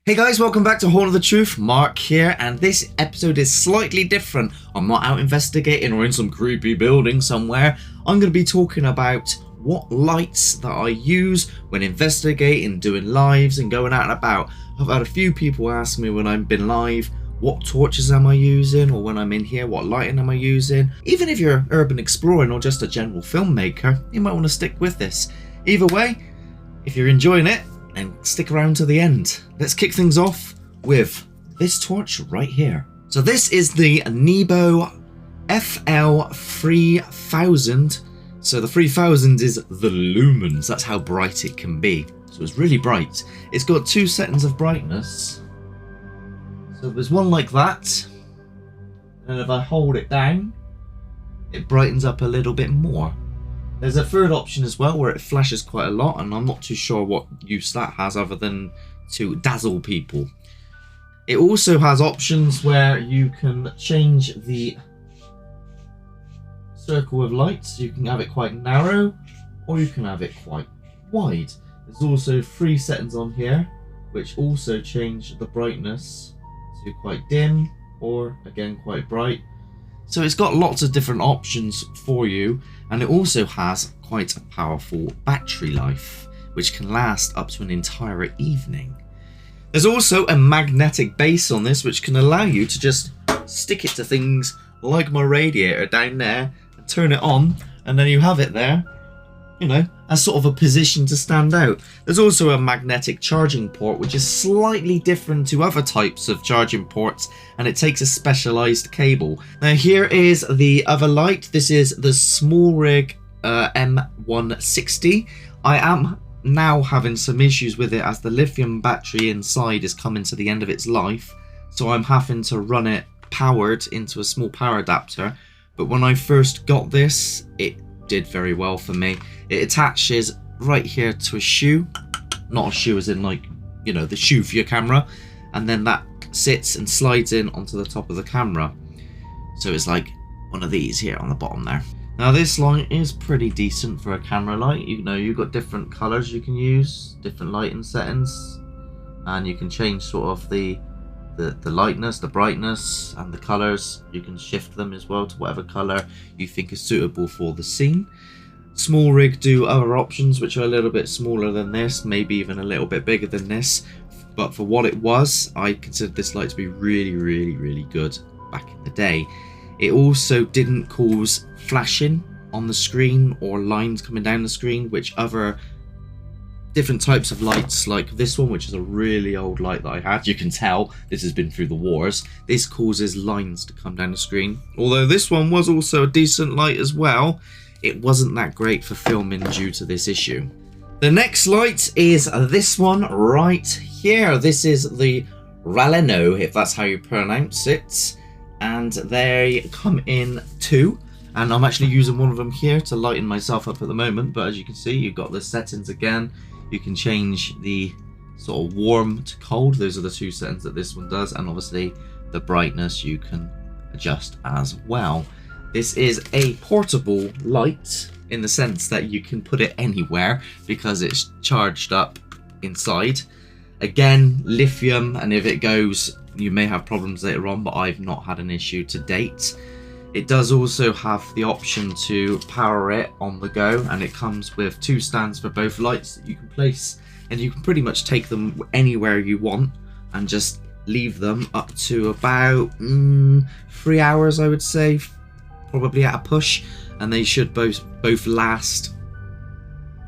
Hey guys, welcome back to Haunted the Truth. Mark here, and this episode is slightly different. I'm not out investigating or in some creepy building somewhere. I'm going to be talking about what lights that I use when investigating, doing lives and going out and about. I've had a few people ask me when I've been live, what torches am I using, or when I'm in here, what lighting am I using. Even if you're urban exploring or just a general filmmaker, you might want to stick with this. Either way, if you're enjoying it, and stick around to the end. Let's kick things off with this torch right here. So this is the Nebo FL 3000. So the 3000 is the lumens. That's how bright it can be. So it's really bright. It's got two settings of brightness. So there's one like that. And if I hold it down, it brightens up a little bit more. There's a third option as well where it flashes quite a lot, and I'm not too sure what use that has other than to dazzle people. It also has options where you can change the circle of lights. You can have it quite narrow or you can have it quite wide. There's also 3 settings on here which also change the brightness to quite dim or again quite bright. So it's got lots of different options for you, and it also has quite a powerful battery life, which can last up to an entire evening. There's also a magnetic base on this, which can allow you to just stick it to things like my radiator down there, and turn it on, and then you have it there, you know, as sort of a position to stand out. There's also a magnetic charging port, which is slightly different to other types of charging ports, and it takes a specialized cable. Now here is the other light. This is the Small Rig M160. I am now having some issues with it as the lithium battery inside is coming to the end of its life, so I'm having to run it powered into a small power adapter. But when I first got this, it did very well for me. It attaches right here to a shoe, not a shoe as in like, you know, the shoe for your camera, and then that sits and slides in onto the top of the camera. So it's like one of these here on the bottom there. Now this light is pretty decent for a camera light. You know, you've got different colors you can use, different lighting settings, and you can change sort of the lightness, the brightness, and the colors. You can shift them as well to whatever color you think is suitable for the scene. Small Rig do other options which are a little bit smaller than this, maybe even a little bit bigger than this, but for what it was, I considered this light to be really good back in the day. It also didn't cause flashing on the screen or lines coming down the screen, which other different types of lights like this one, which is a really old light that I had, you can tell this has been through the wars, this causes lines to come down the screen. Although this one was also a decent light as well, it wasn't that great for filming due to this issue. The next light is this one right here. This is the Raleno, if that's how you pronounce it, and they come in 2. And I'm actually using one of them here to lighten myself up at the moment, but as you can see, you've got the settings again. You can change the sort of warm to cold. Those are the 2 settings that this one does, and obviously the brightness you can adjust as well. This is a portable light in the sense that you can put it anywhere because it's charged up inside. Again, lithium, and if it goes, you may have problems later on, but I've not had an issue to date. It does also have the option to power it on the go, and it comes with 2 stands for both lights that you can place, and you can pretty much take them anywhere you want and just leave them up to about 3 hours, I would say, probably at a push, and they should both last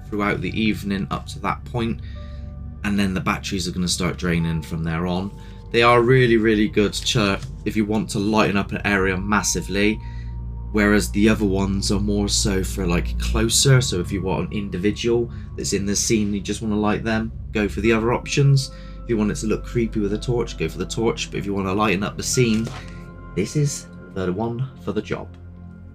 throughout the evening up to that point, and then the batteries are going to start draining from there on. They are really good if you want to lighten up an area massively, whereas the other ones are more so for like closer. So if you want an individual that's in the scene, you just want to light them, go for the other options. If you want it to look creepy with a torch, go for the torch. But if you want to lighten up the scene, this is the one for the job.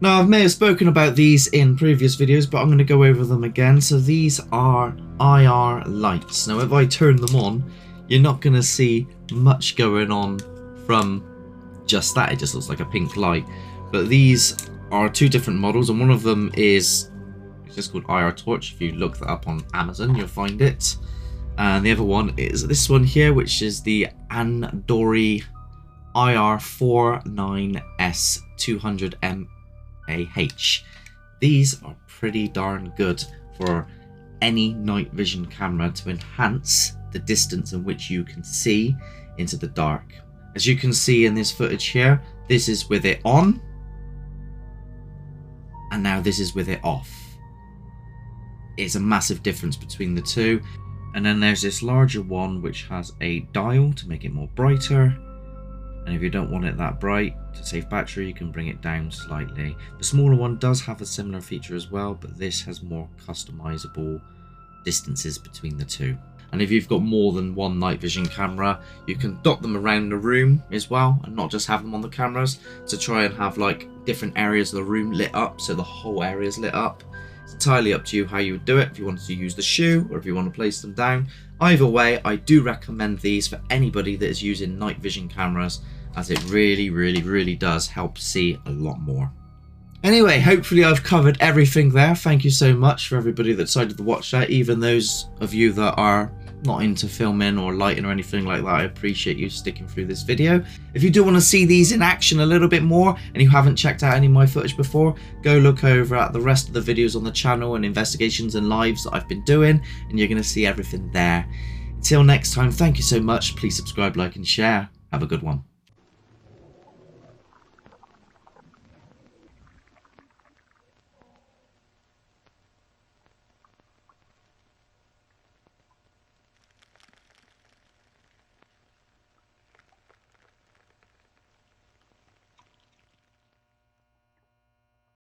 Now, I may have spoken about these in previous videos, but I'm going to go over them again. So these are IR lights. Now, if I turn them on, you're not going to see much going on from just that. It just looks like a pink light. But these are 2 different models, and one of them is, it's just called IR Torch. If you look that up on Amazon, you'll find it. And the other one is this one here, which is the Andori IR49S 200mAh. These are pretty darn good for any night vision camera to enhance the distance in which you can see into the dark. As you can see in this footage here, this is with it on, and now this is with it off. It's a massive difference between the two. And then there's this larger one which has a dial to make it more brighter, and if you don't want it that bright to save battery, you can bring it down slightly. The smaller one does have a similar feature as well, but this has more customizable distances between the two. And if you've got more than one night vision camera, you can dot them around the room as well, and not just have them on the cameras, to try and have like different areas of the room lit up, so the whole area is lit up. It's entirely up to you how you would do it, if you wanted to use the shoe or if you want to place them down. Either way, I do recommend these for anybody that is using night vision cameras, as it really does help see a lot more. Anyway, hopefully I've covered everything there. Thank you so much for everybody that decided to watch that, even those of you that are not into filming or lighting or anything like that. I appreciate you sticking through this video. If you do want to see these in action a little bit more and you haven't checked out any of my footage before, go look over at the rest of the videos on the channel and investigations and lives that I've been doing, and you're going to see everything there. Until next time, thank you so much. Please subscribe, like and share. Have a good one.